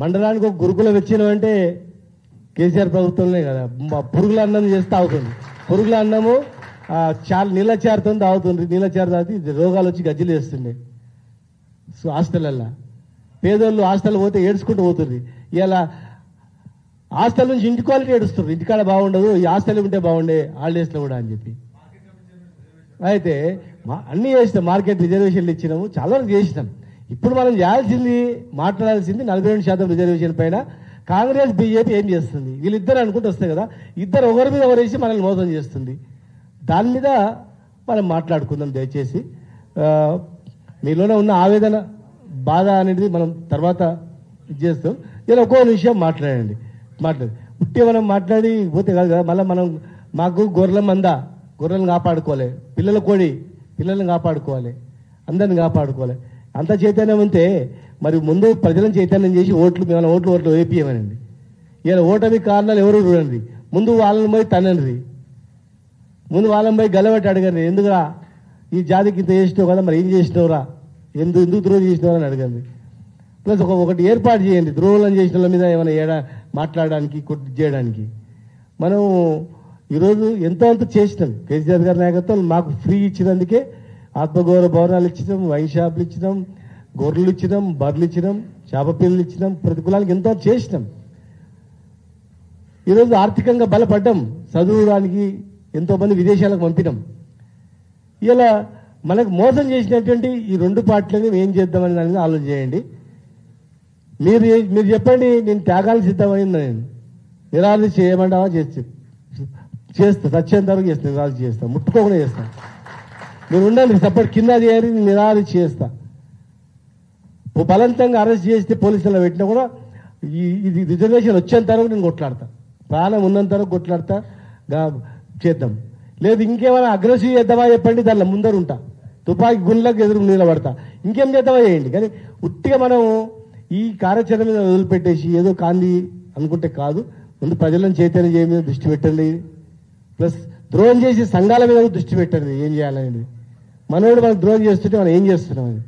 మండలానికి ఒక గురుకులం ఇచ్చినామంటే కేసీఆర్ ప్రభుత్వంలో కదా. పురుగుల అన్నం చేస్తే అవుతుంది. పురుగుల అన్నము చాలా నీళ్ళచారుతో తాగుతుంది. నీళ్ళచారు తాగి రోగాలు వచ్చి గజ్జలు వేస్తుండే. సో హాస్టల్లో పేదోళ్ళు హాస్టల్ పోతే ఏడ్చుకుంటూ పోతుంది. ఇలా హాస్టల్ నుంచి ఇంటి క్వాలిటీ ఏడుస్తారు. ఇంటికాడ బాగుండదు, ఈ హాస్టల్ ఉంటే బాగుండే హాలిడేస్లో కూడా అని చెప్పి. అయితే అన్నీ చేసినాం. మార్కెట్ రిజర్వేషన్లు ఇచ్చినాము, చాలా వరకు చేసినాం. ఇప్పుడు మనం చేయాల్సింది, మాట్లాడాల్సింది 42% రిజర్వేషన్ పైన. కాంగ్రెస్ బీజేపీ ఏం చేస్తుంది? వీళ్ళిద్దరు అనుకుంటూ వస్తాయి కదా, ఇద్దరు ఒకరి మీద ఒకరేసి మనల్ని మోసం చేస్తుంది. దాని మీద మనం మాట్లాడుకుందాం దయచేసి. మీలోనే ఉన్న ఆవేదన, బాధ అనేది మనం తర్వాత చేస్తాం. ఇలా ఒక్కో విషయం మాట్లాడి ఉట్టి మనం మాట్లాడి పోతే కాదు కదా. మళ్ళీ మనం మాకు గొర్రెల మంద, గొర్రెలను కాపాడుకోవాలి, పిల్లల కోడి పిల్లల్ని కాపాడుకోవాలి, అందరిని కాపాడుకోవాలి. అంత చైతన్యం ఉంటే మరి ముందు ప్రజలను చైతన్యం చేసి ఓట్లు వేపియమనండి. ఇలా ఓటమి కారణాలు ఎవరు చూడండి. ముందు వాళ్ళని పోయి తనండి, ముందు వాళ్ళని పోయి గలబెట్టి అడగండి. ఎందుకురా ఈ జాతికి ఇంత చేసినావు కదా, మరి ఏం చేసినవురా, ఎందుకు ద్రోహం చేసినావు అని అడగండి. ప్లస్ ఒకటి ఏర్పాటు చేయండి, ద్రోహులను చేసిన వాళ్ళ మీద ఏమైనా మాట్లాడడానికి, చేయడానికి. మనం ఈరోజు ఎంతో అంత చేసినాం. కేసీఆర్ గారి నాయకత్వం మాకు ఫ్రీ ఇచ్చినందుకే ఆత్మగౌరవ భవనాలు ఇచ్చినాం, వైన్ షాపులు ఇచ్చినాం, గొర్రెలు ఇచ్చినాం, బర్రెలు ఇచ్చినాం, చేప పిల్లలు ఇచ్చినాం. ప్రతి కులానికి ఎంతో చేసినాం. ఈరోజు ఆర్థికంగా బలపడ్డాం. చదువుడానికి ఎంతో మంది విదేశాలకు పంపినాం. ఇలా మనకు మోసం చేసినటువంటి ఈ రెండు పార్టీలని ఏం చేద్దామని దాని మీద ఆలోచన చేయండి. మీరు చెప్పండి, నేను త్యాగాలు సిద్ధమైంది. నేను నిరాశ చేయమంటావా? చేస్తా, సత్యంత వరకు చేస్తాను. నిరాశ చేస్తా, ముట్టుకోకుండా చేస్తా. మీరు ఉండండి, సపోర్ట్ కింద చేయాలి. నేను నిరాశ చేస్తా. బలవంతంగా అరెస్ట్ చేస్తే పోలీసుల్లో పెట్టినా కూడా ఇది రిజర్వేషన్ వచ్చేంత వరకు నేను కొట్లాడతా. ప్రాణం ఉన్నంత వరకు కొట్లాడతా. చేద్దాం. లేదు ఇంకేమైనా అగ్రెసివ్ చేద్దామా చెప్పండి, దానిలో ముందరు ఉంటా. తుపాకీ గుండ్లకు ఎదురు నిలబడతా. ఇంకేం చేద్దామా చేయండి. కానీ ఉట్టిగా మనం ఈ కార్యాచరణ మీద వదిలిపెట్టేసి ఏదో కాంది అనుకుంటే కాదు. ముందు ప్రజలను చైతన్యం చేయడం మీద దృష్టి పెట్టండి. ప్లస్ ద్రోహం చేసి సంఘాల మీద దృష్టి పెట్టండి. ఏం చేయాలనేది మనోడు మనకు ద్రోహం చేస్తుంటే మనం ఏం చేస్తున్నాం అది